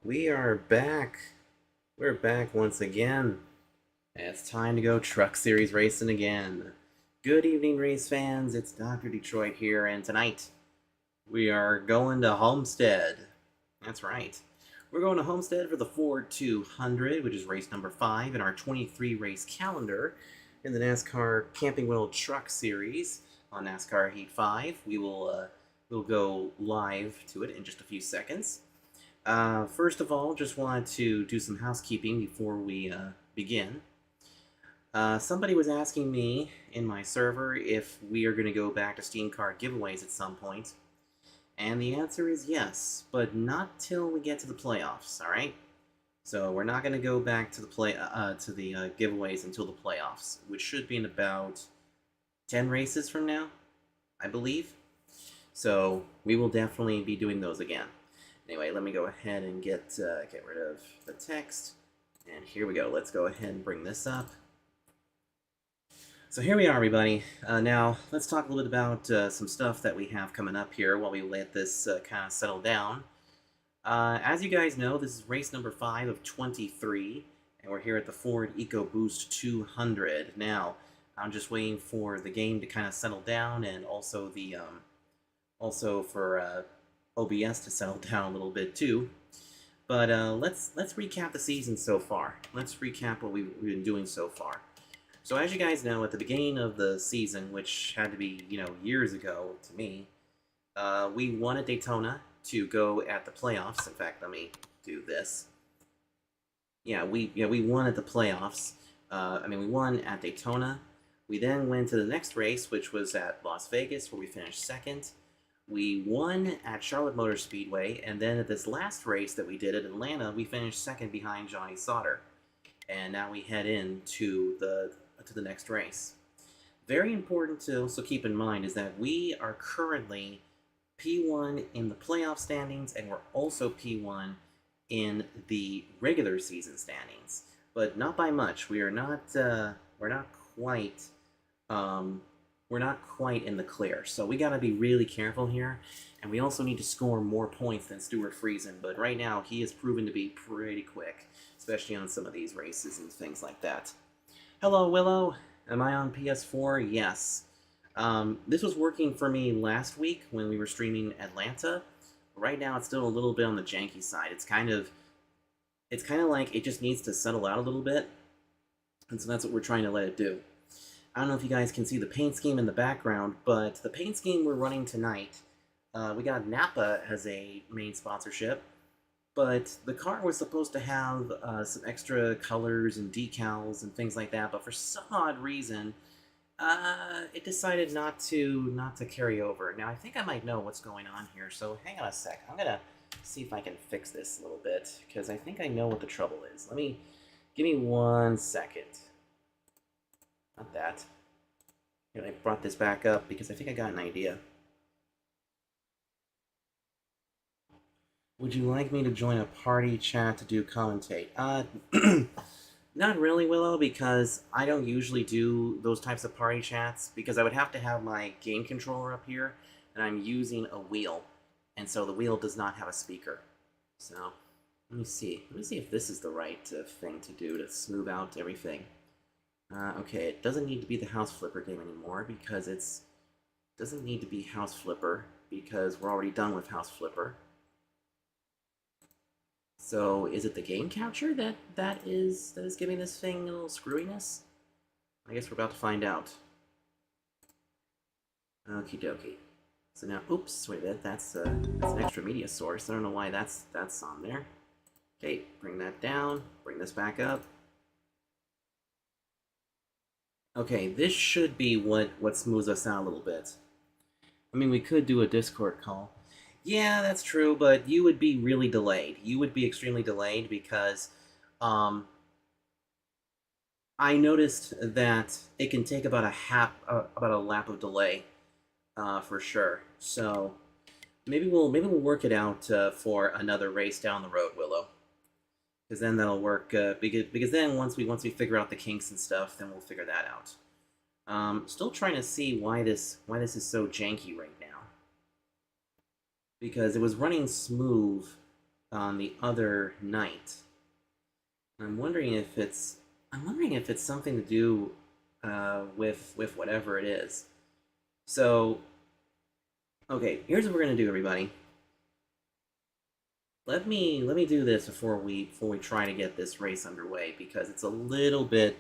We are back. We're back once again. It's time to go Truck Series racing again. Good evening, race fans. It's Dr. Detroit here, and tonight we are going to Homestead. That's right. We're going to Homestead for the Ford 200, which is race number 5 in our 23 race calendar in the NASCAR Camping World Truck Series on NASCAR Heat 5. We'll go live to it in just a few seconds. First of all, just wanted to do some housekeeping before we begin. Somebody was asking me in my server if we are going to go back to Steam card giveaways at some point. And the answer is yes, but not till we get to the playoffs, alright? So we're not going to go back to the giveaways until the playoffs, which should be in about 10 races from now, I believe. So we will definitely be doing those again. Anyway, let me go ahead and get rid of the text. And here we go. Let's go ahead and bring this up. So here we are, everybody. Now, let's talk a little bit about some stuff that we have coming up here while we let this kind of settle down. As you guys know, this is race number 5 of 23, and we're here at the Ford EcoBoost 200. Now, I'm just waiting for the game to kind of settle down, and also the for OBS to settle down a little bit too. But let's recap the season so far. Let's recap what we've been doing so far. So as you guys know, at the beginning of the season, which had to be, years ago to me, we won at Daytona to go at the playoffs. In fact, let me do this. Yeah, we won at the playoffs. We won at Daytona. We then went to the next race, which was at Las Vegas, where we finished second. We won at Charlotte Motor Speedway, and then at this last race that we did at Atlanta, we finished second behind Johnny Sauter. And now we head into the next race. Very important to also keep in mind is that we are currently P1 in the playoff standings, and we're also P1 in the regular season standings, but not by much. We're not quite in the clear, so we got to be really careful here, and we also need to score more points than Stuart Friesen, but right now he has proven to be pretty quick, especially on some of these races and things like that. Hello, Willow. Am I on PS4? Yes. This was working for me last week when we were streaming Atlanta. Right now it's still a little bit on the janky side. It's kind of like it just needs to settle out a little bit, and so that's what we're trying to let it do. I don't know if you guys can see the paint scheme in the background, but the paint scheme we're running tonight, we got Napa as a main sponsorship, but the car was supposed to have some extra colors and decals and things like that, but for some odd reason, it decided not to carry over. Now, I think I might know what's going on here, so hang on a sec. I'm going to see if I can fix this a little bit, because I think I know what the trouble is. Give me 1 second. Not that. Here, I brought this back up because I think I got an idea. Would you like me to join a party chat to do commentate? Not really, Willow, because I don't usually do those types of party chats, because I would have to have my game controller up here, and I'm using a wheel, and so the wheel does not have a speaker. So, let me see if this is the right thing to do to smooth out everything. Okay, it doesn't need to be the House Flipper game anymore, because because we're already done with House Flipper. So is it the game capture that is giving this thing a little screwiness? I guess we're about to find out. Okie dokie. So now, oops, wait a minute, that's an extra media source. I don't know why that's on there. Okay, bring that down, bring this back up. Okay, this should be what smooths us out a little bit. I mean, we could do a Discord call. Yeah, that's true, but you would be really delayed. You would be extremely delayed because I noticed that it can take about a lap of delay for sure. So maybe we'll work it out for another race down the road, Willow. Because then that'll work. Because then once we figure out the kinks and stuff, then we'll figure that out. Still trying to see why this is so janky right now. Because it was running smooth on the other night. I'm wondering if it's something to do with whatever it is. So, okay, here's what we're gonna do, everybody. Let me do this before we try to get this race underway, because it's still a little bit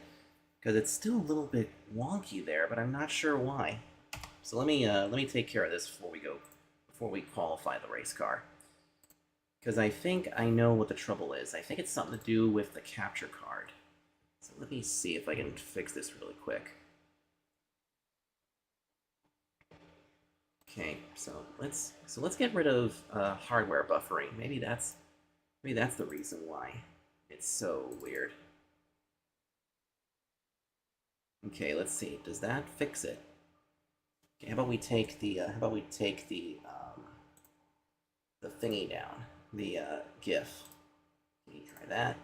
wonky there, but I'm not sure why. So let me take care of this before we qualify the race car, because I think I know what the trouble is. I think it's something to do with the capture card. So let me see if I can fix this really quick. Okay, so let's get rid of hardware buffering. Maybe that's the reason why it's so weird. Okay, let's see. Does that fix it? Okay, how about we take the thingy down, the GIF. Can you try that?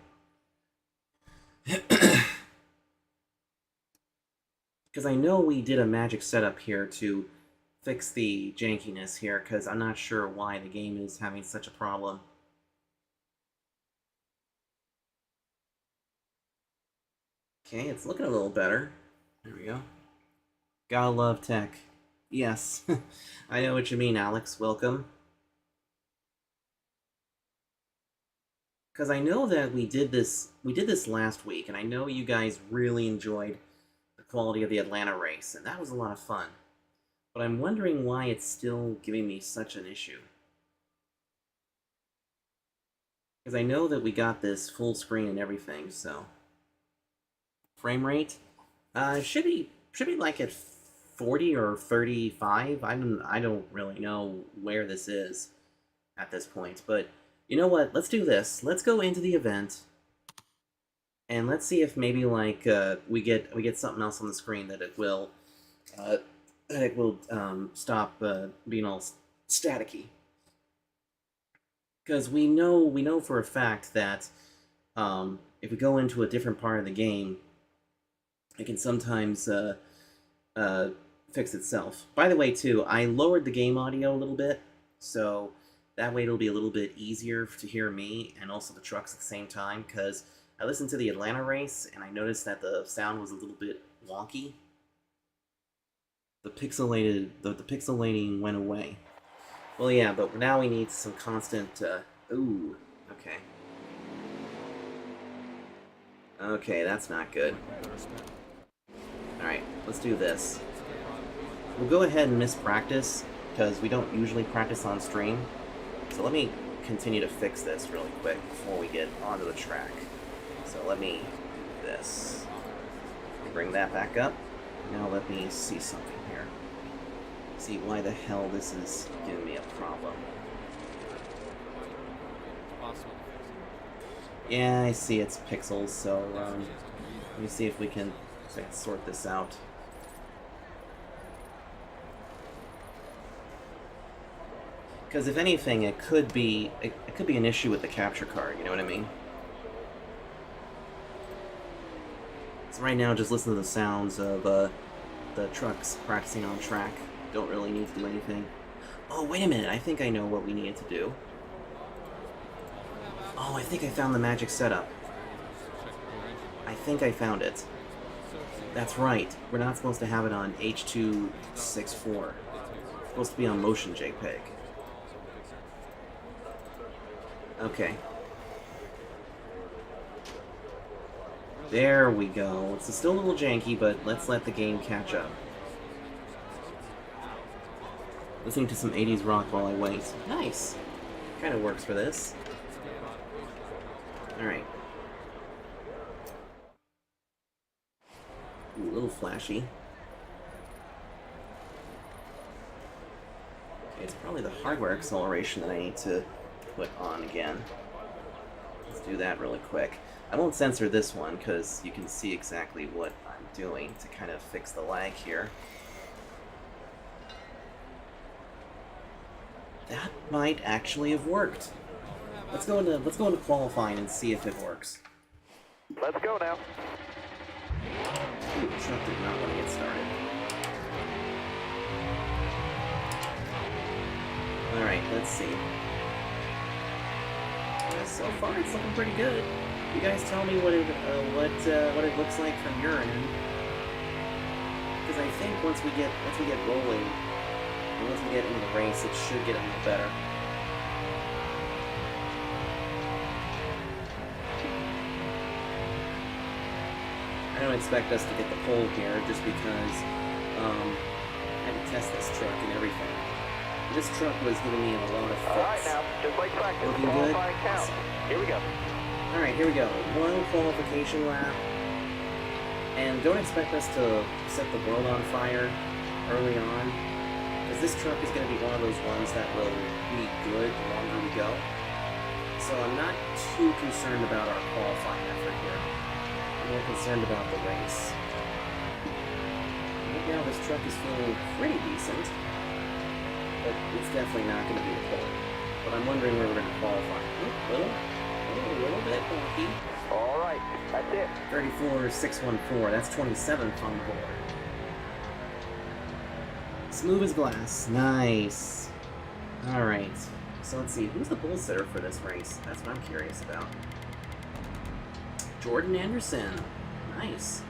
Because I know we did a magic setup here to fix the jankiness here, because I'm not sure why the game is having such a problem. Okay, it's looking a little better. There we go. Gotta love tech. Yes, I know what you mean, Alex. Welcome. Because I know that we did this last week, and I know you guys really enjoyed the quality of the Atlanta race, and that was a lot of fun. But I'm wondering why it's still giving me such an issue. Because I know that we got this full screen and everything, so frame rate should be like at 40 or 35. I don't really know where this is at this point, but you know what? Let's do this. Let's go into the event, and let's see if maybe like we get something else on the screen that it will stop being all staticky. Because we know for a fact that if we go into a different part of the game, it can sometimes fix itself. By the way, too, I lowered the game audio a little bit, so that way it'll be a little bit easier to hear me and also the trucks at the same time, because I listened to the Atlanta race and I noticed that the sound was a little bit wonky. The pixelating went away. Well, yeah, but now we need some constant, ooh, okay. Okay, that's not good. Alright, let's do this. We'll go ahead and miss practice, because we don't usually practice on stream. So let me continue to fix this really quick before we get onto the track. So let me do this. Bring that back up. Now let me see something here. See why the hell this is giving me a problem. Yeah, I see it's pixels, so let me see if we can sort this out. Because if anything, it could be an issue with the capture card. You know what I mean? So right now, just listen to the sounds of the trucks practicing on track. Don't really need to do anything. Oh, wait a minute. I think I know what we needed to do. Oh, I think I found the magic setup. I think I found it. That's right. We're not supposed to have it on H.264. supposed to be on motion JPEG. Okay. There we go. It's still a little janky, but let's let the game catch up. Listening to some 80s rock while I wait. Nice! Kind of works for this. Alright. Ooh, a little flashy. Okay, it's probably the hardware acceleration that I need to put on again. Let's do that really quick. I won't censor this one because you can see exactly what I'm doing to kind of fix the lag here. That might actually have worked. Let's go into qualifying and see if it works. Let's go now. Ooh, the truck did not want to get started. Alright, let's see. So far, it's looking pretty good. You guys tell me what it looks like from your end. Because I think once we get rolling, and once we get into the race, it should get a little better. I don't expect us to get the pole here, just because I had to test this truck and everything. This truck was giving me a lot of fits. Alright now, just like practice. Looking good. Count. Here we go. Alright, here we go. One qualification lap. And don't expect us to set the world on fire early on, because this truck is going to be one of those ones that will be good the longer we go. So I'm not too concerned about our qualifying effort here. I'm more concerned about the race. Right now this truck is feeling pretty decent, but it's definitely not going to be the pole. But I'm wondering where we're going to qualify. A little bit wonky. Alright, that's it. 34,614, that's 27th on the board. Smooth as glass. Nice. Alright. So let's see, who's the pole sitter for this race? That's what I'm curious about. Jordan Anderson. Nice.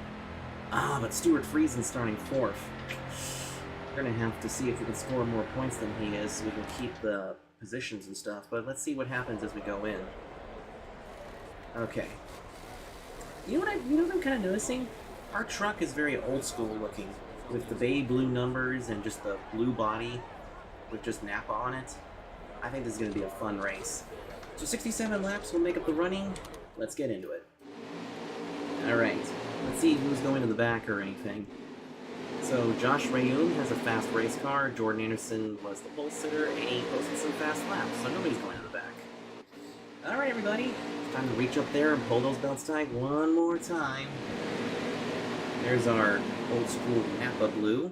Ah, but Stuart Friesen starting 4th. We're gonna have to see if we can score more points than he is so we can keep the positions and stuff, but let's see what happens as we go in. Okay. You know what I'm kind of noticing? Our truck is very old school looking, with the baby blue numbers and just the blue body with just Napa on it. I think this is going to be a fun race. So 67 laps will make up the running. Let's get into it. Alright, let's see who's going in the back or anything. So Josh Rayoum has a fast race car, Jordan Anderson was the pole sitter, and he posted some fast laps, so nobody's going in the back. Alright everybody, time to reach up there and pull those belts tight one more time. There's our old school Napa blue.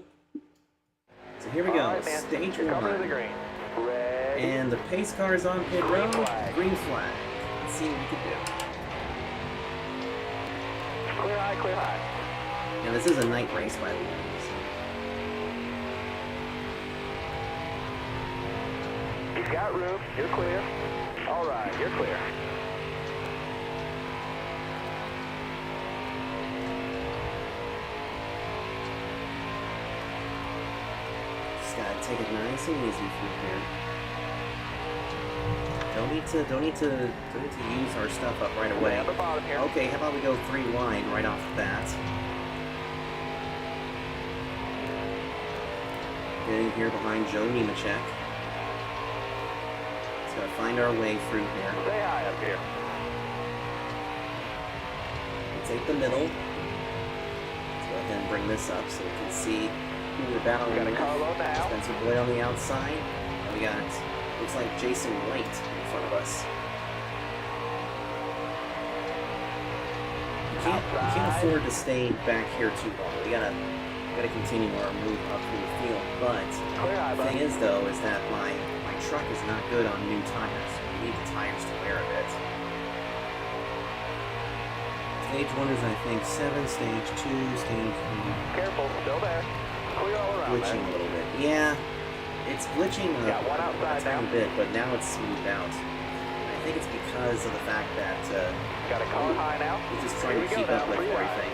So here we go, Right, stage you're coming to the 1. green. Ready. And the pace car is on pit road, green flag. Let's see what we can do. Clear high, clear high. Now this is a night race, by the way. You've got room, you're clear. Alright, you're clear. Just gotta take it nice and easy through here. Don't need to use our stuff up right away. On the bottom here. Okay, how about we go 3 wide right off the bat? Getting here behind Joe Nemechek. Just gotta find our way through here. Stay high up here. We'll take the middle. Let's go ahead and bring this up so we can see who we're battling Got a with. Carlo now. Spencer Boyd on the outside. And we got, looks like Jason White in front of us. We can't afford to stay back here too long. We gotta continue our move up through the field. But Clear high, the buddy. thing is, though, is that my truck is not good on new tires. We need the tires to wear a bit. Stage 1 is, I think, 7. Stage 2, stage 3. Careful, still there. Clear all around Glitching a there. little bit. Yeah, it's glitching Got one outside a tiny now. bit, but now it's smoothed out. I think it's because of the fact that Got a car high now. we're just trying to Here we keep go up now, with clear high. everything.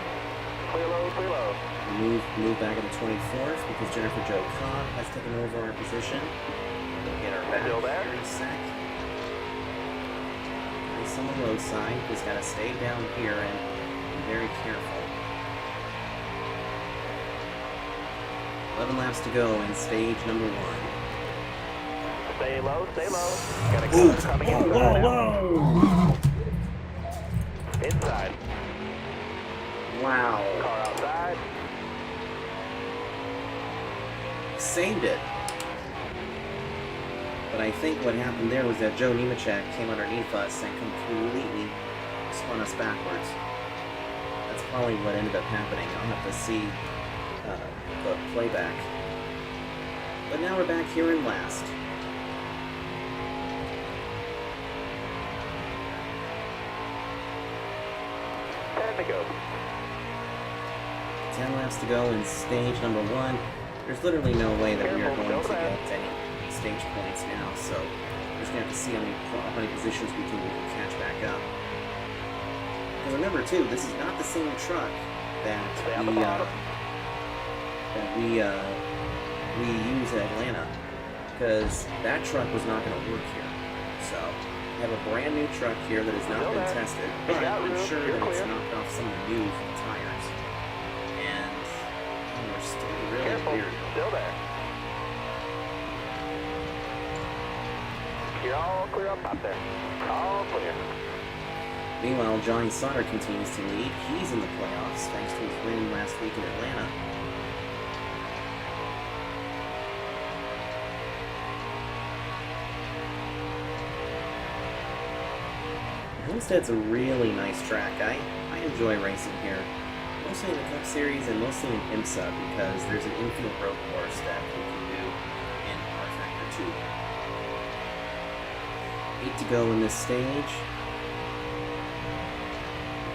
Clear low, clear low. Move back in the 24th because Jennifer Jo Cobb has taken over our position. We'll get her back Still there? here in a sec. Nice on the low side. Just gotta stay down here and be very careful. 11 laps to go in stage number 1. Stay low, stay low. Got a car coming inside now. Inside. Wow. Car outside. Saved it. But I think what happened there was that Joe Nemechek came underneath us and completely spun us backwards. That's probably what ended up happening. I'll have to see the playback. But now we're back here in last. To go. 10 laps to go in stage number 1. There's literally no way that we are going to get any stage points now, so we're just going to have to see how many positions we can catch back up. Because remember, too, this is not the same truck that we use at Atlanta, because that truck was not going to work here. So we have a brand new truck here that has not been tested, but I'm sure that it's knocked off some of the new from the tires. And we're still really weird. Still there. You're all clear up top there. All clear. Meanwhile, Johnny Sauter continues to lead. He's in the playoffs thanks to his win last week in Atlanta. Homestead's a really nice track. I enjoy racing here, mostly in the Cup Series and mostly in IMSA because there's an infield road course that we can do in R Factor 2. 8 to go in this stage.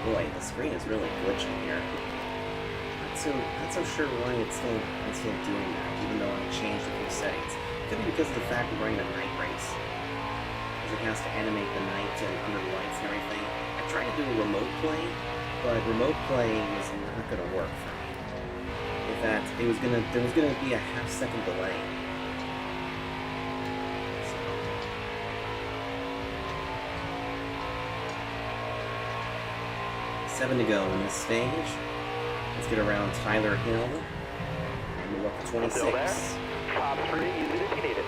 Boy, the screen is really glitching here. Not so sure why it's still doing that, even though I changed a few settings. Could be because of the fact we're running a night race. It has to animate the night and under the lights and everything. I tried to do a remote play, but remote play is not going to work for me. In fact, there was gonna be a half-second delay. So. 7 to go in this stage. Let's get around Tyler Hill and move up to 26. Top 3, use it if you need it.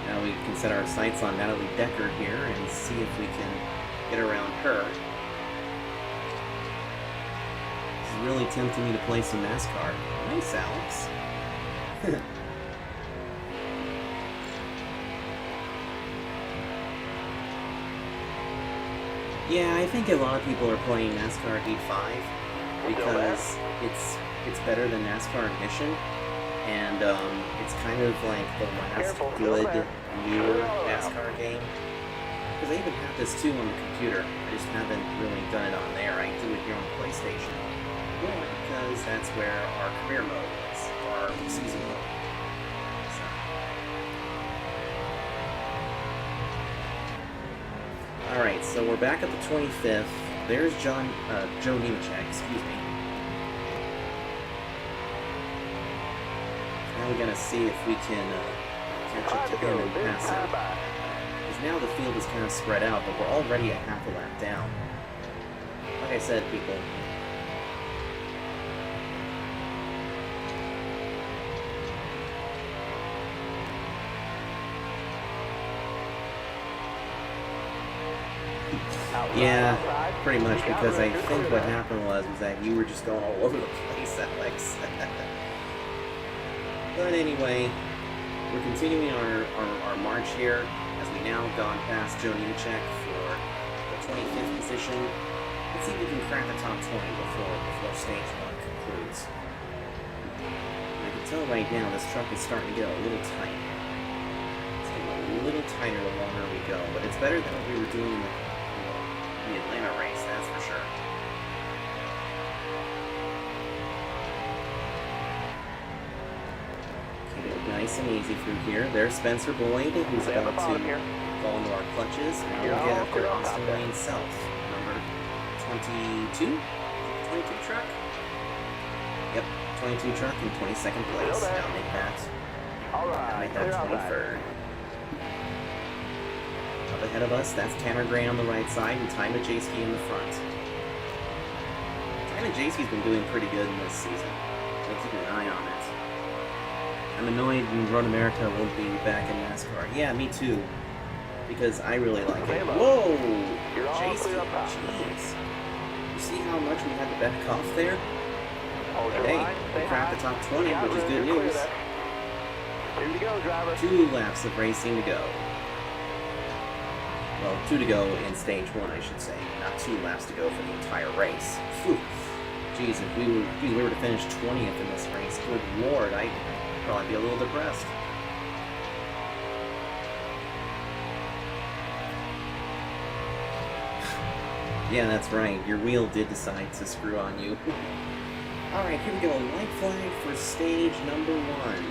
Now we can set our sights on Natalie Decker here and see if we can get around her. This is really tempting me to play some Nascar. Nice, Alex. Yeah, I think a lot of people are playing NASCAR Heat 5 because it's better than NASCAR Ignition. And it's kind of like the last good, newer NASCAR game. Because I even have this too on the computer. I just haven't really done it on there. I do it here on PlayStation. Well, because that's where our career mode is, or our season mode. So. Alright, so we're back at the 25th. There's Joe Nemechek, excuse me. Now we gotta see if we can catch up to him and pass him. Because now the field is kind of spread out, but we're already a half a lap down. Like I said, people. Yeah, pretty much, because I think what happened was that you were just going all over the place, Alex. But anyway, we're continuing our march here as we now gone past Joe Nemechek for the 25th position. Let's see if we can crack the top 20 before stage 1 concludes. I can tell right now this truck is starting to get a little tight. It's getting a little tighter the longer we go, but it's better than what we were doing in the Atlanta race, that's for sure. Nice and easy through here. There's Spencer Boyd, who's about to fall into our clutches. Now we'll get after Austin Wayne Self, number 22? 22 truck? 2022 truck in 22nd place. Still there. Now make that, Alright, clear outside. 23rd. Up ahead of us, that's Tanner Grain on the right side and Ty Majewski in the front. Ty Majewski's been doing pretty good in this season. I'm keeping an eye on it. I'm annoyed Road America won't be back in NASCAR. Yeah, me too. Because I really like it. Whoa! You're all Majewski, clear up top. jeez. You see how much we had to back off there? Hold your Hey, line, we stay cracked the high. top 20, Yeah, which is good you're clear news. there. 2 to go, driver. 2 laps of racing to go. Well, 2 to go in stage 1, I should say. Not 2 laps to go for the entire race. Whew. Jeez, if we were to finish 20th in this race, good lord, I'd probably be a little depressed. Yeah, that's right. Your wheel did decide to screw on you. Alright, here we go. White flag for stage number 1.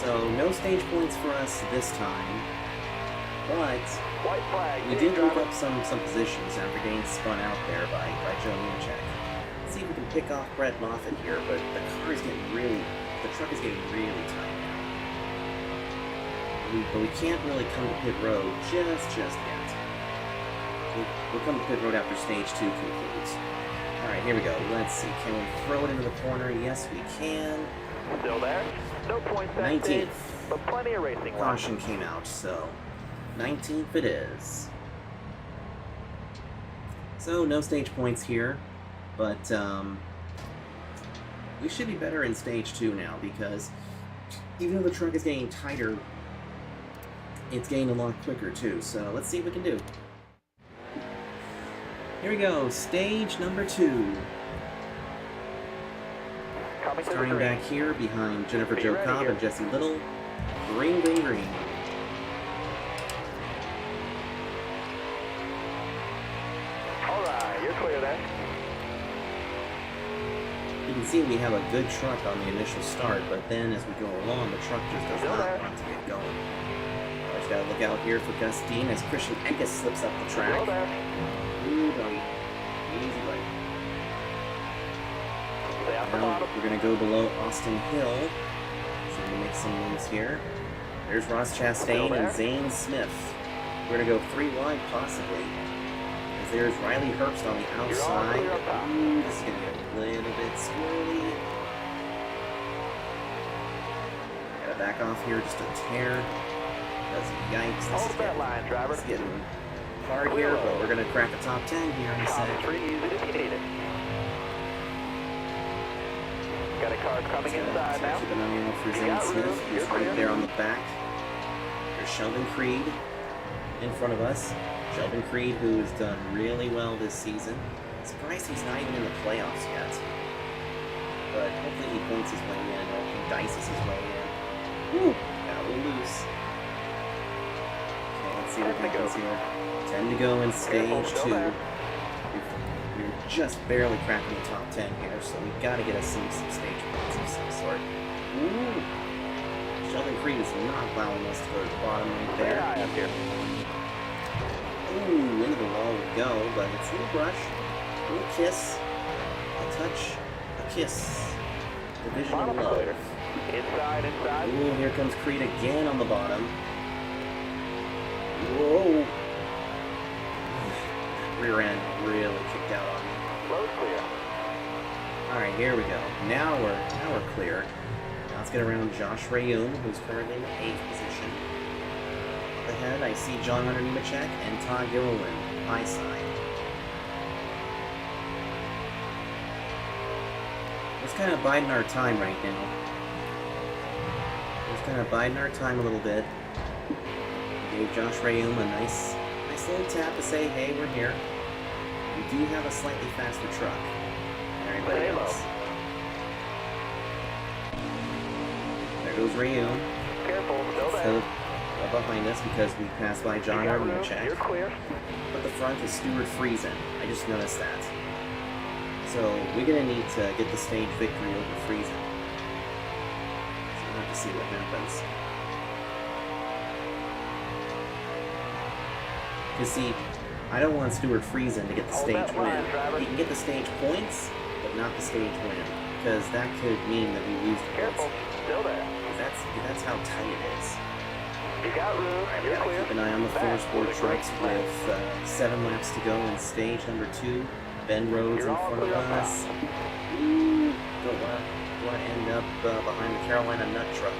So, no stage points for us this time. But White flag. we did move up some positions after getting spun out there by Joe Nemechek. Let's see if we can pick off Brett Moffitt here, but the truck is getting really tight now. But we can't really come to pit road just yet. We'll come to pit road after stage 2 concludes. Alright, here we go. Let's see. Can we throw it into the corner? Yes, we can. Still there. No points that stage, 19th. but plenty of racing left. Caution came out, so 19th it is. So no stage points here, but we should be better in stage 2 now, because even though the truck is getting tighter, it's getting a lot quicker too. So let's see what we can do. Here we go, stage number 2. Coming to the Starting green. back here behind Jennifer Be Jo ready Cobb here. and Jesse Little. Green, green, green. Alright, you're clear there. You can see we have a good truck on the initial start, but then as we go along, the truck just does Still not there. want to get going. I just gotta look out here for Gus Dean as Christian Eckes slips up the Still track. there. Ooh, buddy. Easy, buddy. Stay off the Now bottom. we're gonna go below Austin Hill. So we're gonna make some moves here. There's Ross Chastain and Zane Smith. We're gonna go 3 wide possibly. As there's Riley Herbst on the You're all outside. clear up top. Ooh, this is gonna get a little bit squirrely. Gotta back off here just a tear. Because yikes, this Hold is that line, driver. getting hard here, but we're gonna crack a top 10 here in a Top sec. 3 easy if you need it. Got a car coming inside now. Keep an eye out for You Zane got Smith, room. who's You're right clear. there on the back. There's Sheldon Creed in front of us. Sheldon Creed, who has done really well this season. Surprised he's not even in the playoffs yet. But hopefully he points his way in, or he dices his way in. Woo! Got a little loose. Okay, let's see what 10 to go. happens here. 10 to go in Careful, stage still 2. there. We're just barely cracking the top 10 here, so we've got to get us some stage points of some sort. Ooh! Sheldon Creed is not allowing us to go to the bottom right Stay there. high up here. Ooh, into the wall we go, but it's a little brush, a little kiss, a touch, a kiss. Division of Bottom love. clear. Inside. Ooh, here comes Creed again on the bottom. Whoa! Rear end really kicked out on me. Road clear. Alright, here we go. Now we're clear. Now let's get around Josh Rayum, who's currently in the 8th position. Up ahead, I see John Hunter Nemechek and Todd Gilliland, high side. Just kind of biding our time right now. Just kind of biding our time a little bit. Gave Josh Rayum a nice little tap to say, hey, we're here. We do have a slightly faster truck than everybody Stay low. else. There goes Rayum. Careful, still So, there. behind us because we passed by John You got room. Nemechek. You're clear. But the front is Stuart Friesen. I just noticed that. So we're gonna need to get the stage victory over Friesen. So we'll have to see what happens. You see, I don't want Stuart Friesen to get the Hold stage that line, win. driver. He can get the stage points, but not the stage win. because that could mean that we lose the Careful, points. still there. That's how tight it is. You got room, Alright, we you're gotta clear. keep an eye on the Back four-sport with a great trucks plan. with 7 laps to go in stage number 2. Ben Rhodes You're in all front of clear up us. top. Don't want to end up behind the Carolina Nut Truck.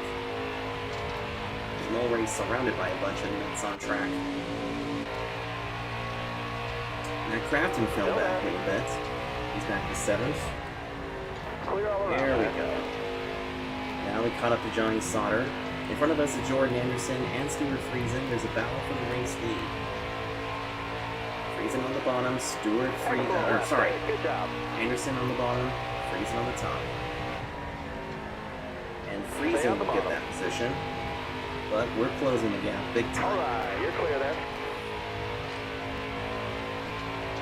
He's already surrounded by a bunch of nuts on track. Now Crafton fell back a little bit. He's back to 7th. Clear all around. There we man. go. Now we caught up to Johnny Sauter. In front of us is Jordan Anderson and Stuart Friesen. There's a battle for the race lead. Friesen on the bottom, Stuart Excellent. Good job. Anderson on the bottom, Friesen on the top. And Stay Friesen on the will get bottom. that position. But we're closing the gap big time. Alright, you're clear there.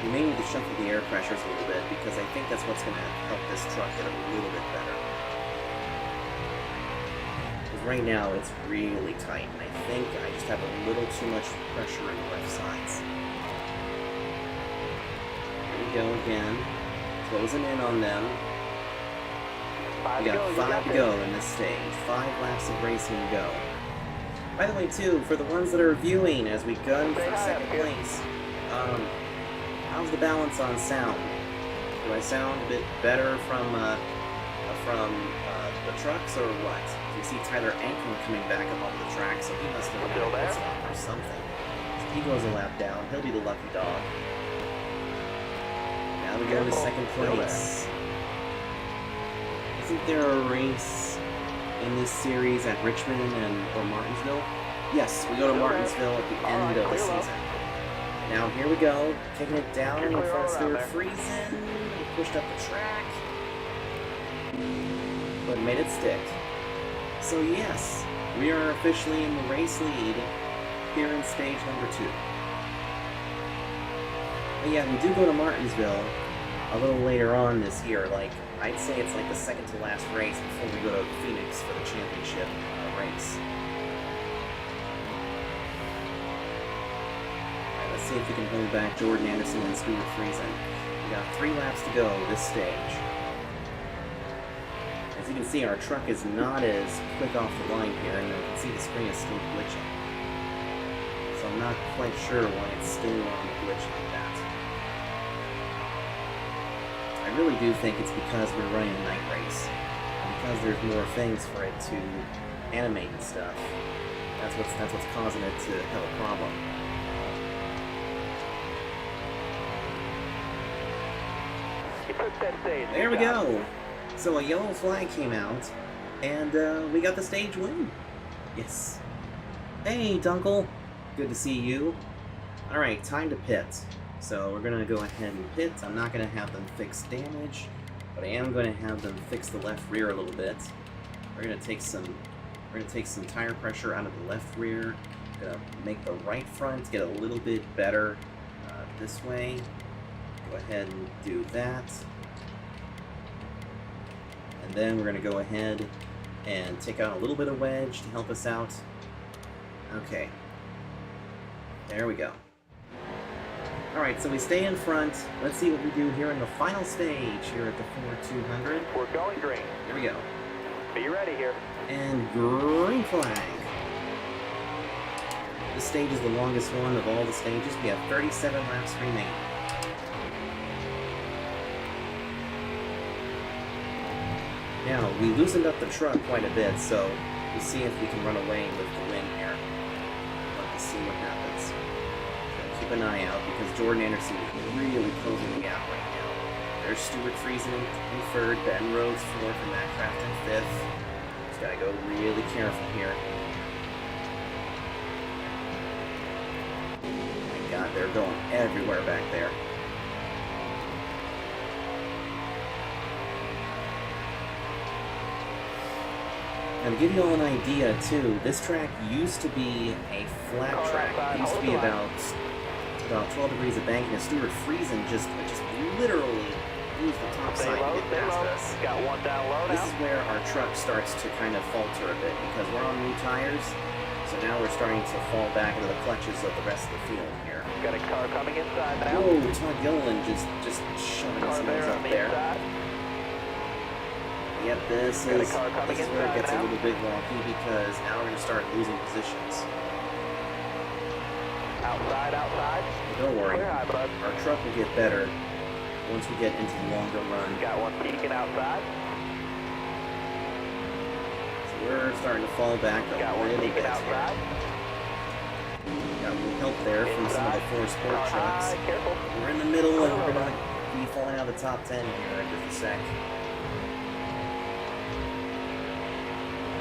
We may need to shuffle the air pressures a little bit because I think that's what's going to help this truck get a little bit better. Because right now it's really tight, and I think I just have a little too much pressure in the left sides. Here we go again. Closing in on them. We got 5 to go in this stage. 5 laps of racing to go. By the way, too, for the ones that are viewing as we gun for second place, how's the balance on sound? Do I sound a bit better from the trucks or what? You see Tyler Ankrum coming back up onto the track, so he must have Still there? pissed off or something. If he goes a lap down, he'll be the lucky dog. Now we go to Careful. second Still place. Isn't there a race in this series at Richmond or Martinsville? Yes, we go to Martinsville at the end of the clear low. season. Now here we go, kicking it down in You're front of clear all Stuart around Friesen. We pushed up the track, but made it stick. So yes, we are officially in the race lead here in stage number 2. But yeah, we do go to Martinsville a little later on this year. Like, I'd say it's like the second to last race before we go to Phoenix for the championship race. Let's see if we can hold back Jordan Anderson and Stuart Friesen. We got 3 laps to go this stage. As you can see, our truck is not as quick off the line here, and you can see the screen is still glitching. So I'm not quite sure why it's still on the glitch like that. I really do think it's because we're running a night race. And because there's more things for it to animate and stuff. That's what's causing it to have a problem. You took that stage. There we Good job. go. So a yellow flag came out, and we got the stage win. Yes. Hey, Dunkle. Good to see you. All right, time to pit. So we're gonna go ahead and pit. I'm not gonna have them fix damage, but I am gonna have them fix the left rear a little bit. We're gonna take some tire pressure out of the left rear. Gonna make the right front get a little bit better this way. Go ahead and do that. And then we're going to go ahead and take out a little bit of wedge to help us out. Okay. There we go. Alright, so we stay in front. Let's see what we do here in the final stage here at the 4200. We're going green. Here we go. Be ready here. And green flag. This stage is the longest one of all the stages. We have 37 laps remaining. Now, we loosened up the truck quite a bit, so we'll see if we can run away with the win here. Let's see what happens. So keep an eye out, because Jordan Anderson is really closing the gap right now. There's Stuart Friesen in 3rd, Ben Rhodes 4th, and Matt Craft in 5th. Just gotta go really careful here. Oh my god, they're going everywhere back there. Now, to give you all an idea, too, this track used to be a flat track. It used to be about 12 degrees of bank, and Stuart Friesen just literally used the top side to get past us. Got one down low now. This is where our truck starts to kind of falter a bit, because we're on new tires, so now we're starting to fall back into the clutches of the rest of the field here. Got a car coming inside now. Whoa, Todd Gilliland just shoving his Car nose there up on the there. inside. Yep, this Got a is car coming where it inside gets a now. little bit wonky because now we're going to start losing positions. Outside, outside. Don't worry, Clear high, bud. our truck will get better once we get into the longer run. Got one peeking outside. So we're starting to fall back a Got one little bit peeking here. outside. Got a little help there from some of the four sport Car trucks. high, careful. We're in the middle and we're going to be falling out of the top 10 here in just a sec.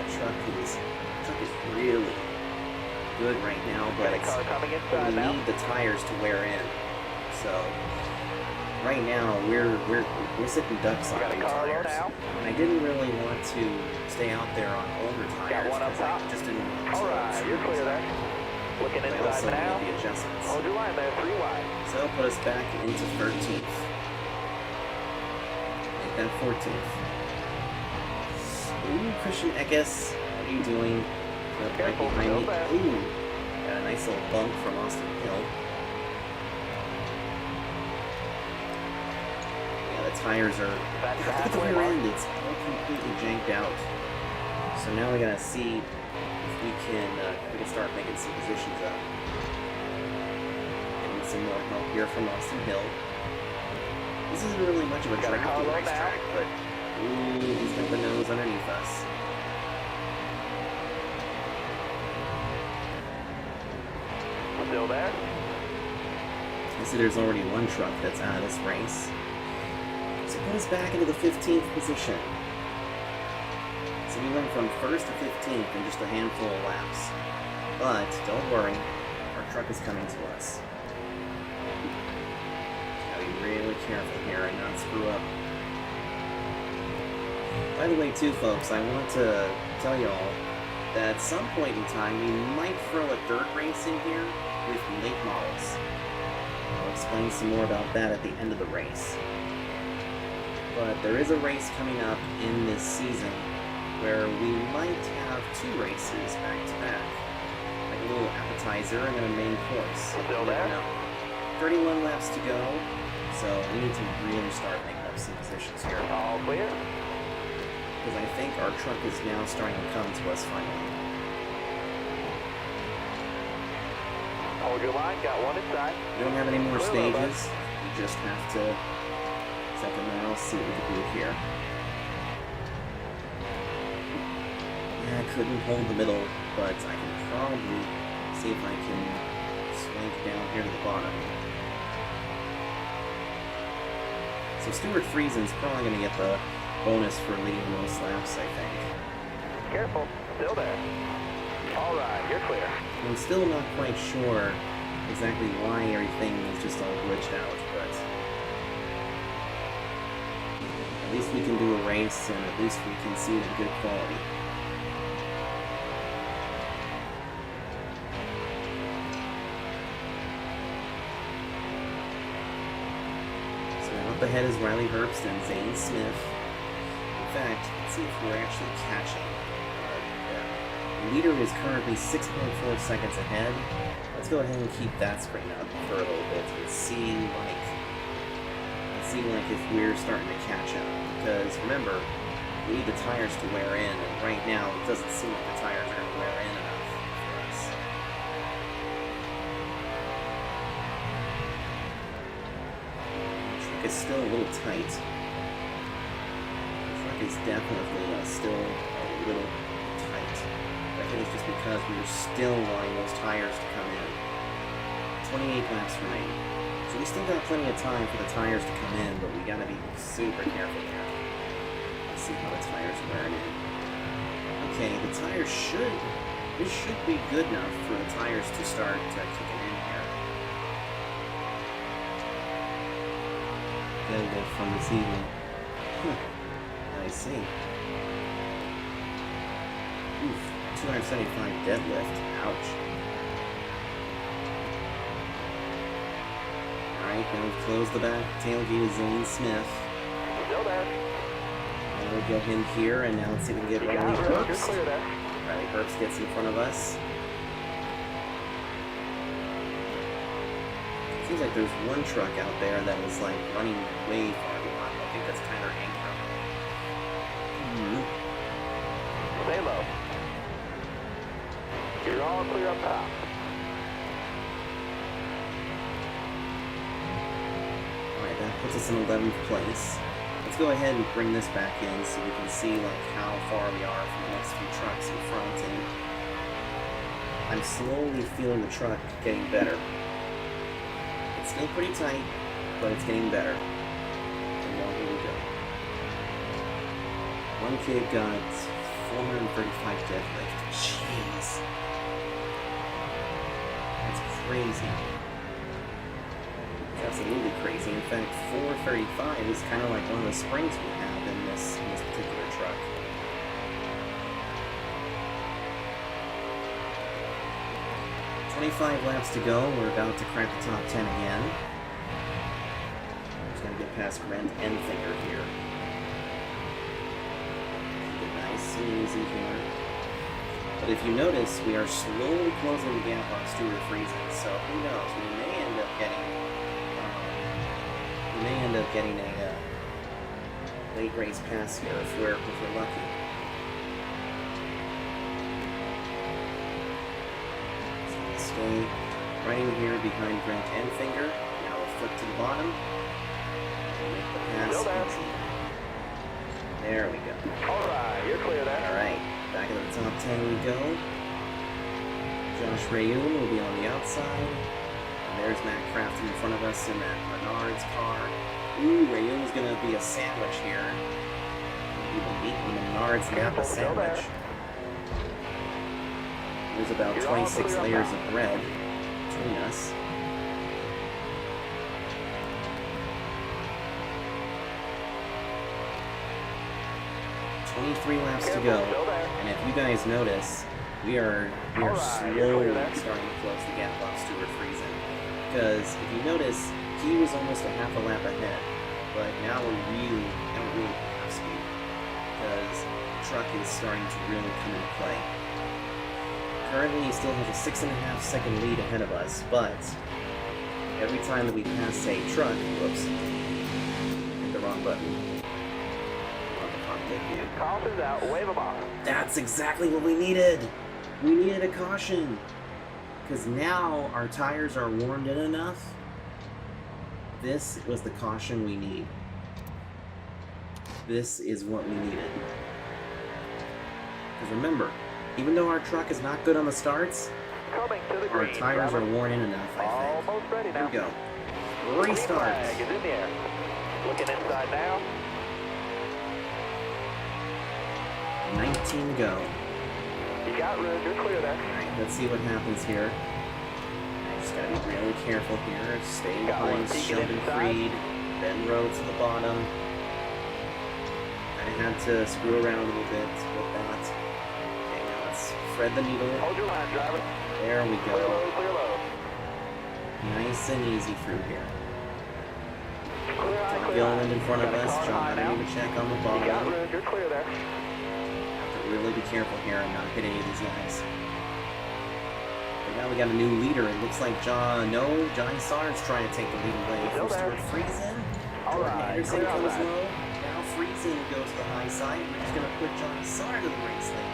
The truck is really good right now, but Got a car coming we inside now. need the tires to wear in. So right now we're sitting ducks on Got a new car low tires. now. And I didn't really want to stay out there on older tires one up because I top. just didn't want to. All right, you're clear there. Looking I inside also now. made the adjustments. Hold your line there, 3 wide. So that'll put us back into 13th. Make that 14th. Ooh, Christian Eckes, what are you doing? Up right Careful, behind me. go back. Ooh, got a nice little bump from Austin Hill. Yeah, the tires are. That's the Look at the halfway rear mark. end, it's all completely janked out. So now we gotta see if we can start making some positions up. Getting some more help here from Austin Hill. This isn't really much of a Got a car drafty low racetrack, but ooh, he's got the nose underneath us. Still there. You see there's already one truck that's out of this race. So put us back into the 15th position. So we went from 1st to 15th in just a handful of laps. But don't worry, our truck is coming to us. Gotta be really careful here and not screw up. By the way too folks, I want to tell y'all that at some point in time we might throw a dirt race in here with late models. I'll explain some more about that at the end of the race. But there is a race coming up in this season where we might have 2 races back to back. Like a little appetizer and then a main course. Still You never there? know. 31 laps to go, so we need to really start making up some positions here. All clear. Because I think our truck is now starting to come to us finally. Hold your line. Got one inside. We don't have any more Clear, bud. stages. We just have to set the now, see what we can do here. Yeah, I couldn't hold the middle, but I can probably see if I can swank down here to the bottom. So Stuart Friesen's probably going to get the bonus for leading the most laps, I think. Careful. Still there. All right, you're clear. I'm still not quite sure exactly why everything is just all glitched out, but at least we can do a race and at least we can see it in good quality. So now up ahead is Riley Herbst and Zane Smith. In fact, let's see if we're actually catching. The leader is currently 6.4 seconds ahead. Let's go ahead and keep that screen up for a little bit and see if we're starting to catch up. Because remember, we need the tires to wear in, and right now it doesn't seem like the tires are going to wear in enough for us. The truck is still a little tight. The truck is definitely still a little tight. I think it's just because we were still wanting those tires to come in. 28 laps remain. So we still got plenty of time for the tires to come in, but we gotta be super careful here. Let's see how the tires are wearing in. Okay, the tires this should be good enough for the tires to start kicking in here. Deadlift from this evening. I see. Oof. 275 deadlift. Ouch. Alright, now we've closed the back tailgate of Zane Smith. Still there. And we'll get him here, and now let's see if we can get You Riley got it. You're Herbst. clear there. Riley Herbst gets in front of us. Seems like there's one truck out there that is like running way far behind. I think that's Tyler Ankrum. Stay low. You're all clear up top. Alright, that puts us in 11th place. Let's go ahead and bring this back in so we can see like how far we are from the next few trucks in front, and I'm slowly feeling the truck getting better. It's still pretty tight, but it's getting better. The longer we go. One kid got 435 deadlift. Jeez. That's crazy. That's absolutely crazy. In fact, 435 is kind of like one of the springs we have in this particular truck. "25 laps to go. We're about to crack the top 10 again. Just gonna get past Grant and Finger here. Keep it nice and easy here. But if you notice, we are slowly closing the gap on Stuart Friesen, so who knows? We may end up getting a late race pass here if we're lucky. Stay right in here behind Grant and Finger. Now we'll flip to the bottom and make the pass easy. There we go. Alright, you're clear there. Alright, back in the top 10 we go. Josh Rayun will be on the outside. And there's Matt Crafton in front of us in that Menards car. Ooh, Rayun's gonna be a sandwich here. Maybe the meat and the Menards Napa sandwich. There's about 26 layers of bread between us. "23 laps to go, and if you guys notice, we are slowly starting to close the gap on Stuart Friesen. Because if you notice, he was almost a half a lap ahead, but now we're really half speed because the truck is starting to really come into play. Currently, he still has a 6.5 second lead ahead of us, but every time that we pass a truck, whoops, hit the wrong button. Caution's out, wave them off. That's exactly what we needed. We needed a caution. Because now our tires are warmed in enough. This was the caution we need. This is what we needed. Because remember, even though our truck is not good on the starts, Coming to the our green, tires driver. are worn in enough, I think. Almost ready Here now. we go. Green Restart. flag is in the air. Looking inside now. 19 to go. You got room, you're clear there. Alright, let's see what happens here. I just gotta be really careful here. Stay Got one behind peeking Sheldon inside. Creed. Ben Road to the bottom. I had to screw around a little bit with that. Okay, now let's thread the needle. Hold your line, driver. There we Clear go. low, clear low. Nice and easy through here. Clear high, John clear Gilliland in front of Got a us. car John high now. having to check on the You got bottom. room, you're clear there. Have to really be careful here and not hit any of these guys. But now we got a new leader. It looks like Johnny Sar's trying to take the lead away from Still there. Stuart Friesen. All Jordan right, Anderson clear comes outside. low. Now Friesen goes to the high side. We're just going to put Johnny Sar to the race lead.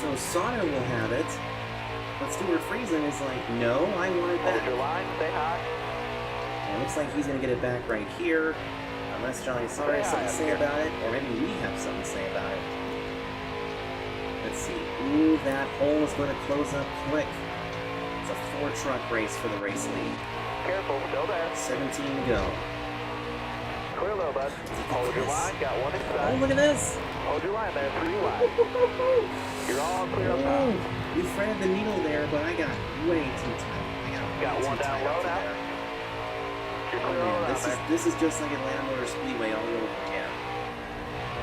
So Sauter will have it. But Stuart Friesen is like, no, I want it Hold back. your line, stay high. And it looks like he's going to get it back right here. Unless Johnny Sar has something to say about it. Or maybe we have something to say about it. Let's see. Ooh, that hole is going to close up quick. It's a 4-truck race for the race lead. Careful, still there. 17 to go. Clear low, bud. Hold your line, got one Oh, inside. look at this! Hold your line there, 3 wide. You're all clear up top. Oh, we threaded the needle there, but I got way too tight. I Got way one too down tight low up now. there. You're Oh clear all man, around there. this is just like Atlanta Motor Speedway all over again.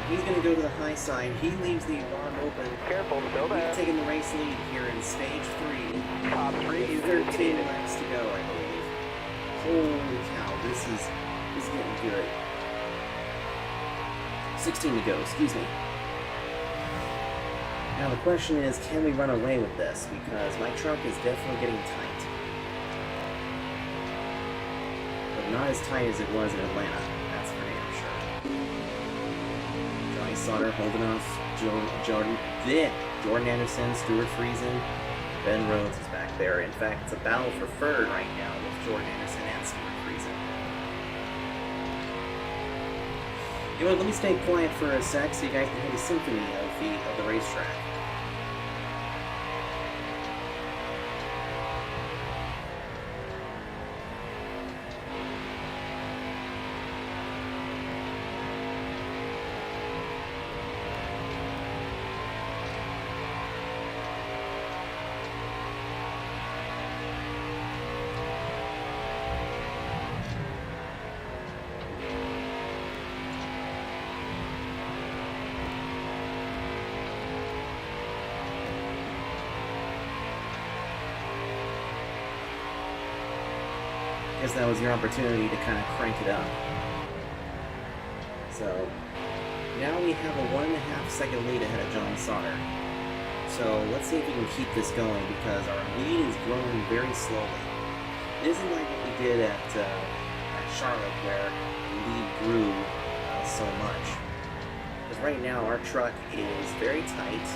He's gonna go to the high side. He leaves the alarm open. Careful, still We've there. taken the race lead here in stage 3. Top 3, you 13 laps to go, I believe. Holy cow, this is getting good. 16 to go, excuse me. Now the question is, can we run away with this? Because my truck is definitely getting tight. But not as tight as it was in Atlanta, that's for damn sure. Johnny Sauter holding off Jordan Anderson, Stuart Friesen, Ben Rhodes is back there. In fact, it's a battle for third right now with Jordan Anderson and Stuart Friesen. You know what, let me stay quiet for a sec so you guys can hear the symphony of the racetrack. Guess that was your opportunity to kind of crank it up. So now we have a 1.5 second lead ahead of John Sauter. So let's see if we can keep this going because our lead is growing very slowly. It isn't like what we did at Charlotte where the lead grew so much. Because right now our truck is very tight.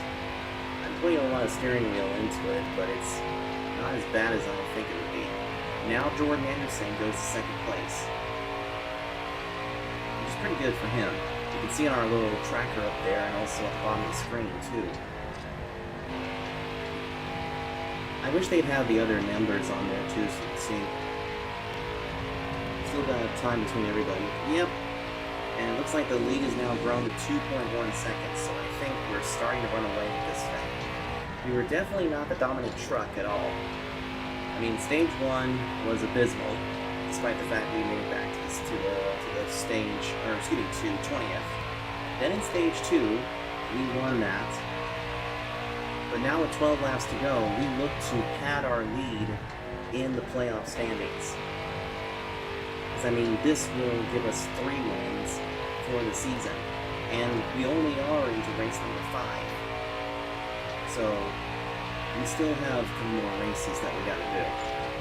I'm putting a lot of steering wheel into it, but it's not as bad as I think it would be. Now Jordan Anderson goes to second place, which is pretty good for him. You can see on our little tracker up there and also at the bottom of the screen too. I wish they'd have the other numbers on there too so you can see. Still got time between everybody. Yep. And it looks like the lead has now grown to 2.1 seconds, so I think we're starting to run away with this thing. We were definitely not the dominant truck at all. I mean, stage 1 was abysmal, despite the fact we made it back to the stage, or excuse me, to 20th. Then in stage 2, we won that. But now with 12 laps to go, we look to pad our lead in the playoff standings. Because, I mean, this will give us 3 wins for the season. And we only are into race number 5. So we still have a couple more races that we gotta do.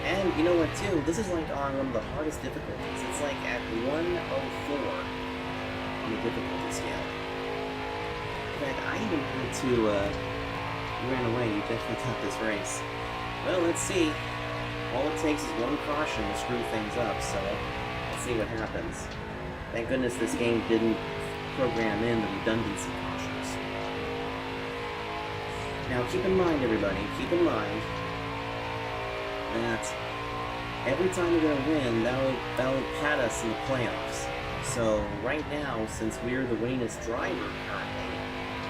And you know what too, this is like on one of the hardest difficulties. It's like at 104 on the difficulty scale. In fact, I even had to, you ran away, you definitely got this race. Well, let's see. All it takes is one caution to screw things up, so let's see what happens. Thank goodness this game didn't program in the redundancy cautions. Now keep in mind, everybody, keep in mind that every time we're going to win, that'll pad us in the playoffs. So right now, since we're the winningest driver currently,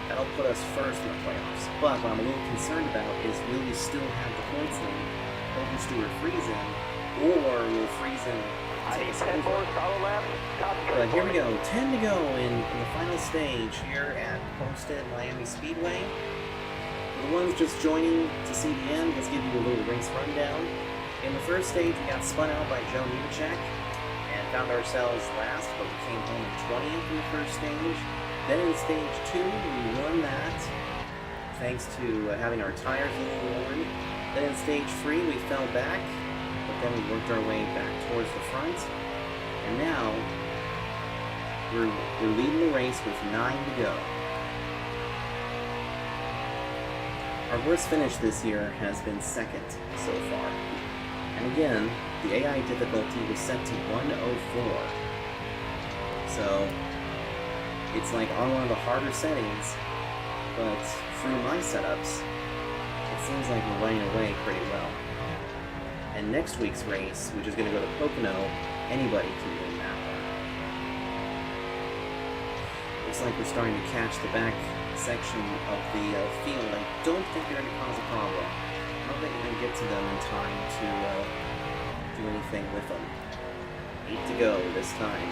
that'll put us first in the playoffs. But what I'm a little concerned about is will we still have the points lead over Stuart Friesen, or will Friesen take us over? But here we go, 10 to go in the final stage here at Homestead Miami Speedway. For the ones just joining to see the end, let's give you a little race rundown. In the first stage, we got spun out by Joe Nemechek and found ourselves last, but we came home in 20th in the first stage. Then in stage 2, we won that, thanks to having our tires a little worn. Then in stage 3, we fell back, but then we worked our way back towards the front. And now, we're leading the race with 9 to go. Our worst finish this year has been second so far. And again, the AI difficulty was set to 104. So, it's like on one of the harder settings, but through my setups, it seems like we're running away pretty well. And next week's race, which is going to go to Pocono, anybody can win that one. Looks like we're starting to catch the back section of the field. I don't think they're going to cause a problem. I don't think we're going to get to them in time to do anything with them. 8 to go this time.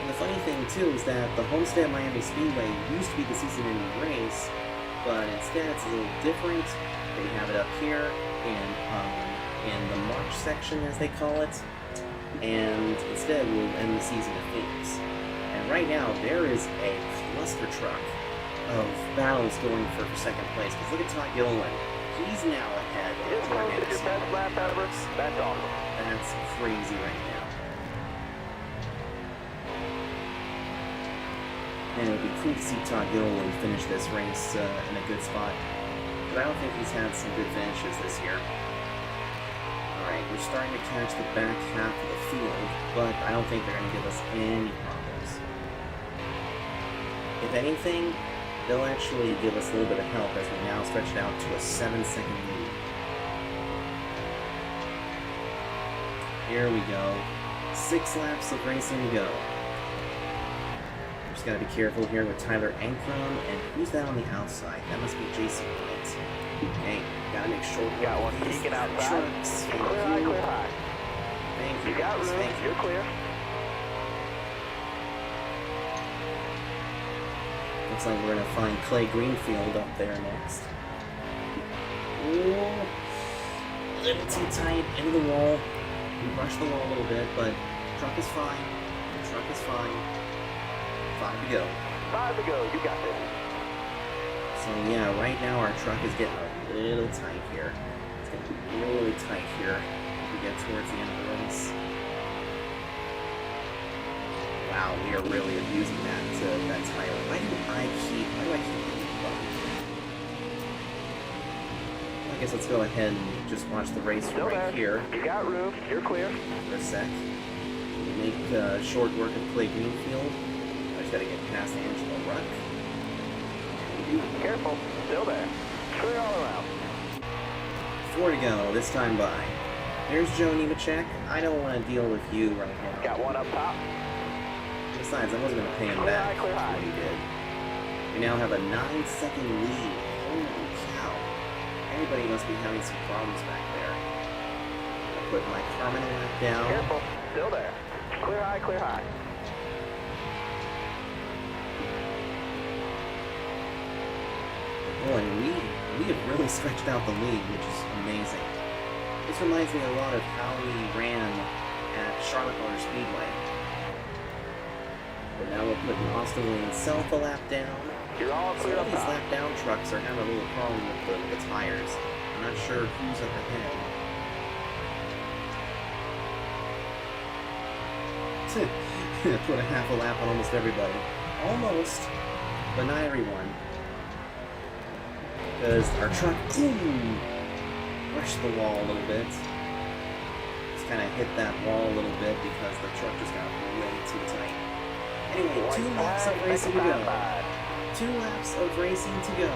And the funny thing too is that the Homestead Miami Speedway used to be the season-ending race, but instead it's a little different. They have it up here in the March section, as they call it, and instead we'll end the season at Phoenix. And right now there is a cluster truck of battles going for second place. Because look at Todd Gilliland. He's now ahead of Jordan Anderson. That's awesome. That's crazy right now. And it would be cool to see Todd Gilliland finish this race in a good spot. But I don't think he's had some good finishes this year. Alright, we're starting to catch the back half of the field, but I don't think they're going to give us any problems. If anything, they'll actually give us a little bit of help as we now stretch it out to a 7-second lead. Here we go. 6 laps of racing to go. Just gotta be careful here with Tyler Ankrum, and who's that on the outside? That must be Jason Witt. Okay, gotta make sure we got one peeking outside. Trucks. Clear high, clear high. Thank you. You got guys. room, Thank you. you're clear. Looks like we're gonna find Clay Greenfield up there next. Ooh, a little too tight, into the wall. We brushed the wall a little bit, but truck is fine. The truck is fine. 5 to go. 5 to go, you got this. So yeah, right now our truck is getting a little tight here. It's getting really tight here as we get towards the end of the race. Wow, we are really abusing that tire. Why do I keep hitting the button? I guess let's go ahead and just watch the race Still right there. here You got room, you're clear. for a sec. We make short work of Clay Greenfield. I just gotta get past Angela Ruck. Careful, still there. Clear all around. 4 to go, this time by. There's Joe Nemechek. I don't want to deal with you right now. Got one up top. Besides, I wasn't going to pay him Clear back high, clear for high. what he did. We now have a 9-second lead. Holy cow. Everybody must be having some problems back there. I put my Carmen lap down. Careful, still there. Clear high, clear high. Oh, and we have really stretched out the lead, which is amazing. This reminds me a lot of how we ran at Charlotte Motor Speedway. But now we're putting Austin Williams himself a lap down. You're all So clear all up these top. lap down trucks are having a little problem with the tires. I'm not sure who's up ahead. Put a half a lap on almost everybody. Almost, but not everyone. Because our truck, brushed the wall a little bit. Just kind of hit that wall a little bit because the truck just got way too tight. Anyway, White 2 laps of flag, racing to second go. time 2 laps of racing to go.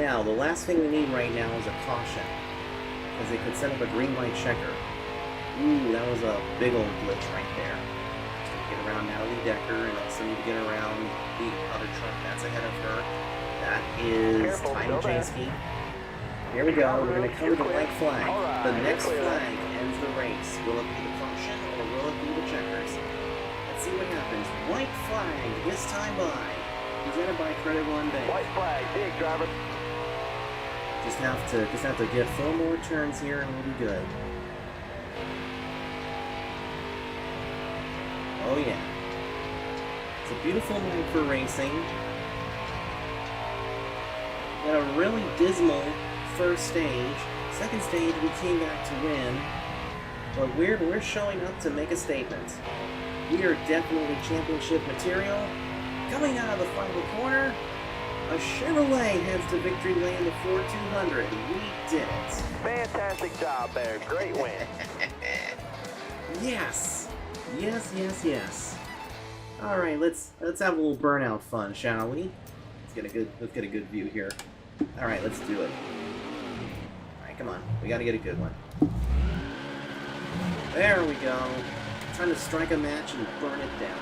Now, the last thing we need right now is a caution. Because they could set up a green light checker. Ooh, that was a big old glitch right there. Just gonna get around Natalie Decker and also need to get around the other truck that's ahead of her. That is Careful, Tiny still there. Jaski. Here we go, we're gonna come to the white flag. All right, The you're next clear. flag ends the race. Will it be the caution or will it be the checkers? Let's see what happens. White flag this time by. Presented by Credit One Bank. White flag, dig driver. Just have to get 4 more turns here and we'll be good. Oh yeah. It's a beautiful night for racing. We had a really dismal first stage. Second stage we came back to win. But we're showing up to make a statement. We are definitely championship material. Coming out of the final corner, a Chevrolet heads to victory lane, the Ford 200. We did it. Fantastic job there, great win. Yes. Yes. All right, let's have a little burnout fun, shall we? Let's get a good view here. All right, let's do it. All right, come on. We got to get a good one. There we go. Time to strike a match and burn it down.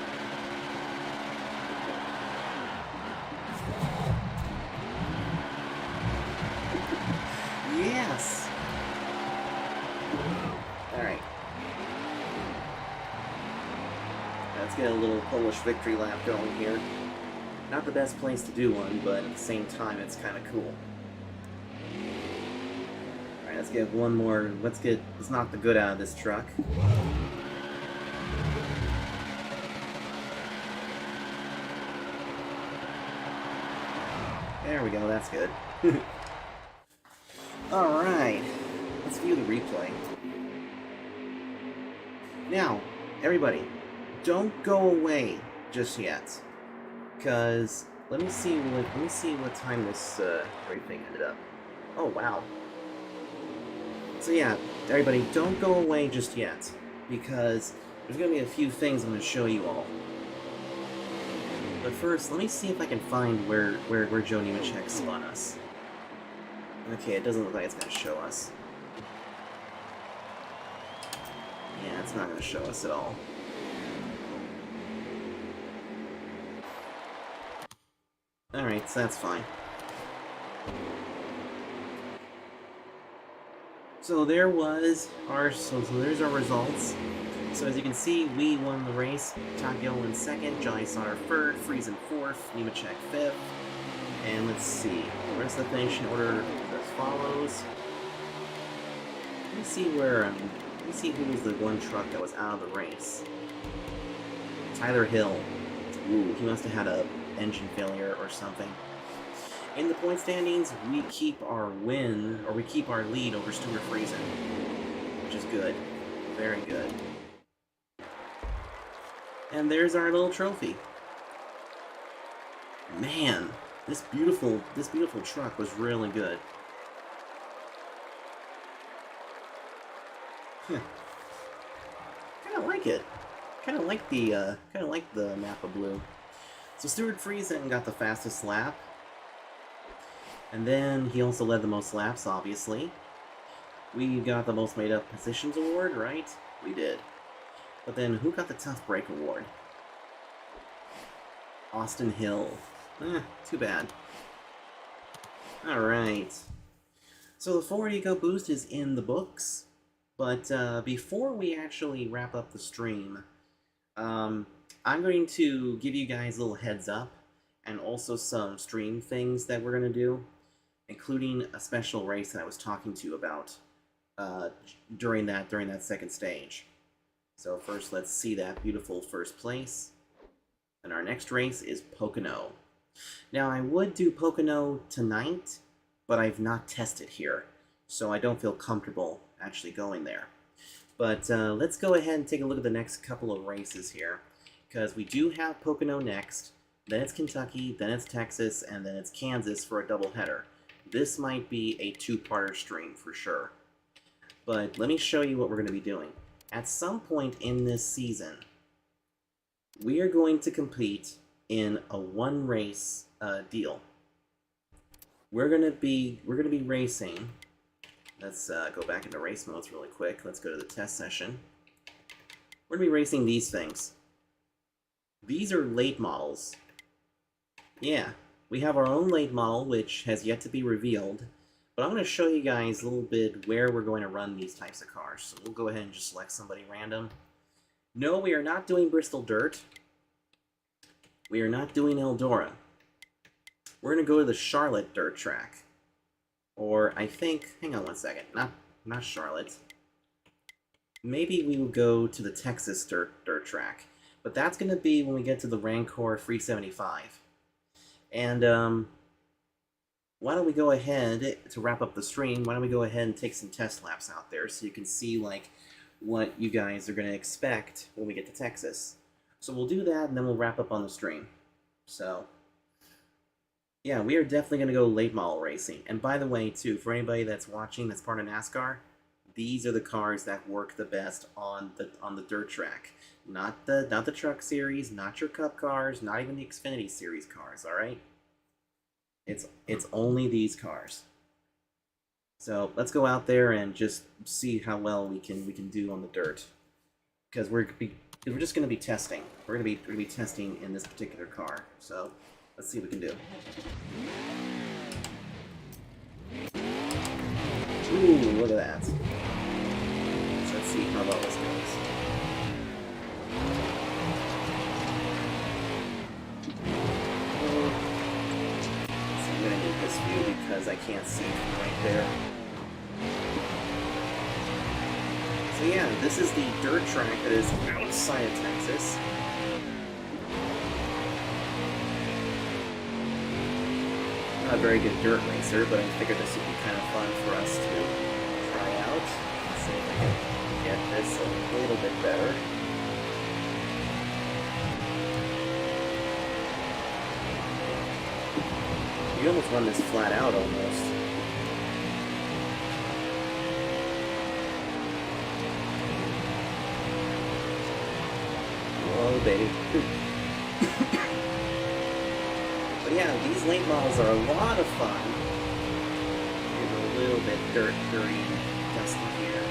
Yes. All right. Let's get a little Polish victory lap going here. Not the best place to do one, but at the same time, it's kind of cool. Alright, let's get one more. Let's knock the good out of this truck. There we go, that's good. Alright, let's view the replay. Now, everybody, don't go away. just yet, because let me see what time this everything ended up. Oh wow. So yeah, everybody, don't go away just yet, because there's gonna be a few things I'm gonna show you all. But first, let me see if I can find where Joe Nemechek spun us. Okay, it doesn't look like it's gonna show us. Yeah, it's not gonna show us at all. Alright, so that's fine. So there was so there's our results. So as you can see, we won the race. Takio in second, Johnny Sauter third, Freeze in fourth, Nemechek fifth. And let's see, the rest of the finishing order as follows. Let me see let me see who was the one truck that was out of the race. Tyler Hill. Ooh, he must have had a engine failure or something. In the point standings, we keep our lead over Stuart Friesen, which is good. Very good. And there's our little trophy. Man, this beautiful truck was really good. Kind of like it. Kind of like the map of blue. So Stuart Friesen got the fastest lap. And then he also led the most laps, obviously. We got the most made-up positions award, right? We did. But then who got the tough break award? Austin Hill. Too bad. Alright. So the Ford EcoBoost is in the books. But before we actually wrap up the stream, I'm going to give you guys a little heads up and also some stream things that we're going to do, including a special race that I was talking to you about during that second stage. So first, let's see that beautiful first place. And our next race is Pocono. Now, I would do Pocono tonight, but I've not tested here, so I don't feel comfortable actually going there. But let's go ahead and take a look at the next couple of races here, because we do have Pocono next, then it's Kentucky, then it's Texas, and then it's Kansas for a doubleheader. This might be a two-parter stream for sure. But let me show you what we're going to be doing. At some point in this season, we are going to compete in a one-race deal. We're gonna be racing. Let's go back into race modes really quick. Let's go to the test session. We're gonna be racing these things. These are late models. Yeah, we have our own late model, which has yet to be revealed. But I'm going to show you guys a little bit where we're going to run these types of cars. So we'll go ahead and just select somebody random. No, we are not doing Bristol Dirt. We are not doing Eldora. We're going to go to the Charlotte Dirt Track. Or I think, hang on one second, not Charlotte. Maybe we will go to the Texas Dirt Track. But that's going to be when we get to the Rancor 375. And why don't we go ahead, to wrap up the stream, why don't we go ahead and take some test laps out there so you can see like what you guys are going to expect when we get to Texas. So we'll do that and then we'll wrap up on the stream. So yeah, we are definitely going to go late model racing. And by the way, too, for anybody that's watching that's part of NASCAR, these are the cars that work the best on the dirt track. Not the Truck Series, not your Cup cars, not even the Xfinity Series cars, all right? It's only these cars. So let's go out there and just see how well we can do on the dirt, because we're just going to be testing. We're going to be testing in this particular car. So let's see what we can do. Ooh, look at that. So let's see how well this goes. I'm going to need this view because I can't see from right there. So yeah, this is the dirt track that is outside of Texas. Not a very good dirt racer, but I figured this would be kind of fun for us to try out. Let's see if I can get this a little bit better. You almost run this flat out almost. Whoa, baby. But yeah, these late models are a lot of fun. Getting a little bit dirty and dusty here.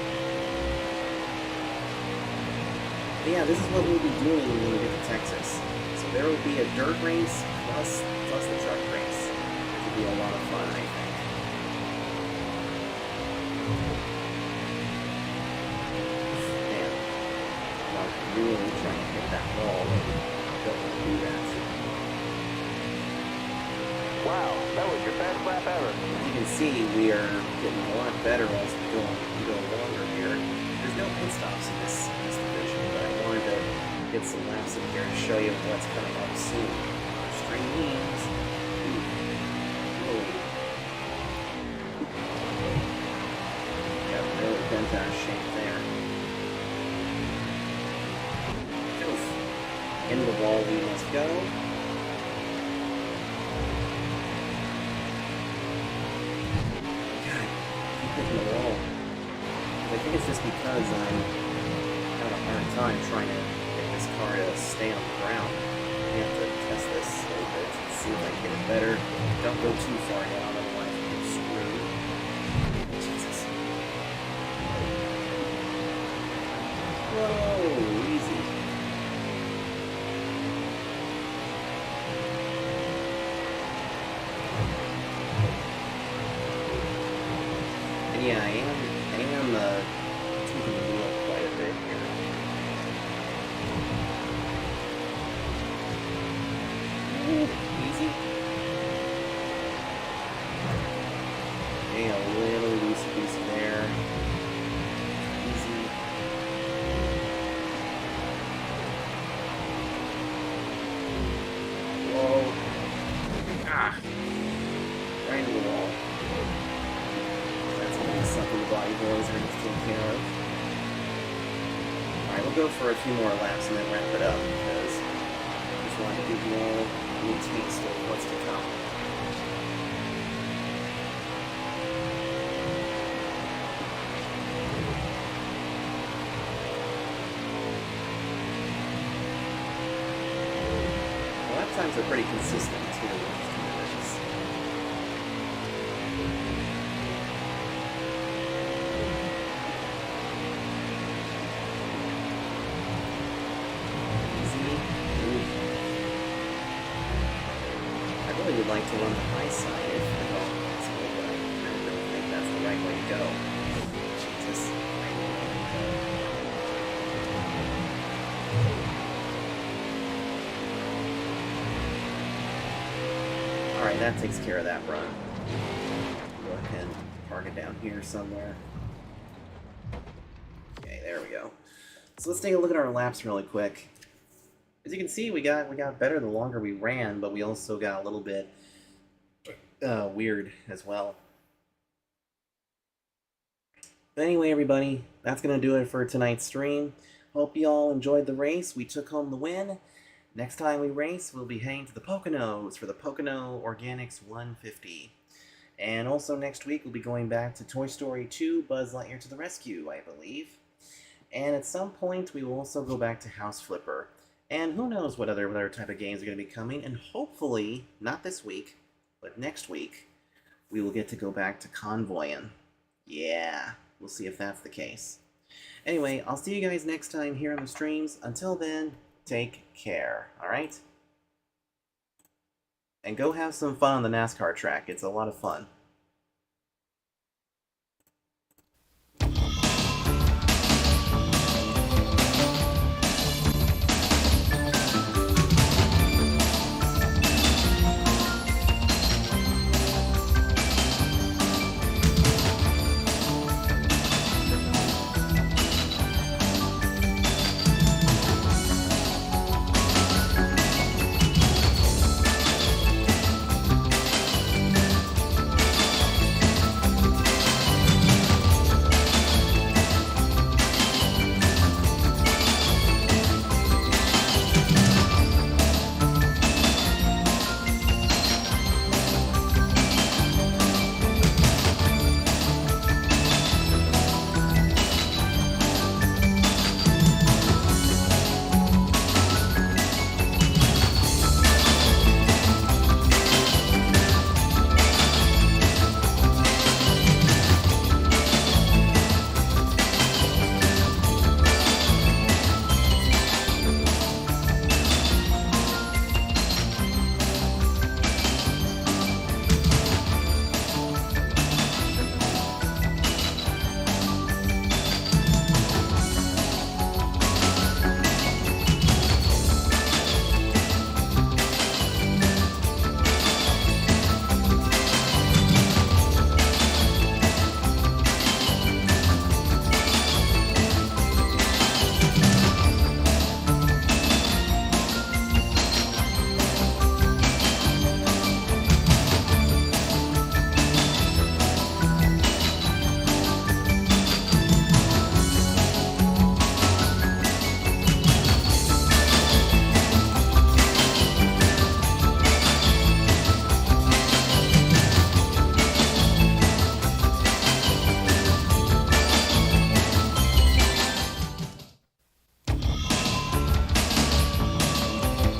But yeah, this is what we'll be doing when we get to Texas. So there will be a dirt race plus the truck race. It'll be a lot of fun, I think. Man, I'm really trying to hit that wall. Don't want to do that. Wow, that was your best lap ever. As you can see, we are getting a lot better as we go longer here. There's no pit stops in this division, but I wanted to get some laps in here and show you what's coming up soon. Streams. Got really bent out of shape there. Oof. Into the wall we must go. Hitting the wall. I think it's just because I'm having a hard time trying to get this car to stay on the ground. We have to test this a little bit to see if I can get it better. Don't go too far down, otherwise we get screwed. Jesus. Whoa, easy. Yeah, I am tweaking the wheel quite a bit here. Ooh, easy. Okay, a little loosey-goosey there. Easy. Whoa. Ah! Right into the wall. Something the body boys are just taking care of. Alright, we'll go for a few more laps and then wrap it up because I just want to give you all a little taste of what's to come. The lap times are pretty consistent too. I really would like to run the high side if at all possible, but I kind of don't think that's the right way to go. Jesus. Alright, that takes care of that run. Go ahead and park it down here somewhere. Okay, there we go. So let's take a look at our laps really quick. As you can see, we got better the longer we ran, but we also got a little bit weird as well. But anyway, everybody, that's going to do it for tonight's stream. Hope you all enjoyed the race. We took home the win. Next time we race, we'll be heading to the Poconos for the Pocono Organics 150. And also next week, we'll be going back to Toy Story 2 Buzz Lightyear to the Rescue, I believe. And at some point, we will also go back to House Flipper. And who knows what other type of games are going to be coming. And hopefully, not this week, but next week, we will get to go back to Convoying. Yeah, we'll see if that's the case. Anyway, I'll see you guys next time here on the streams. Until then, take care, alright? And go have some fun on the NASCAR track. It's a lot of fun.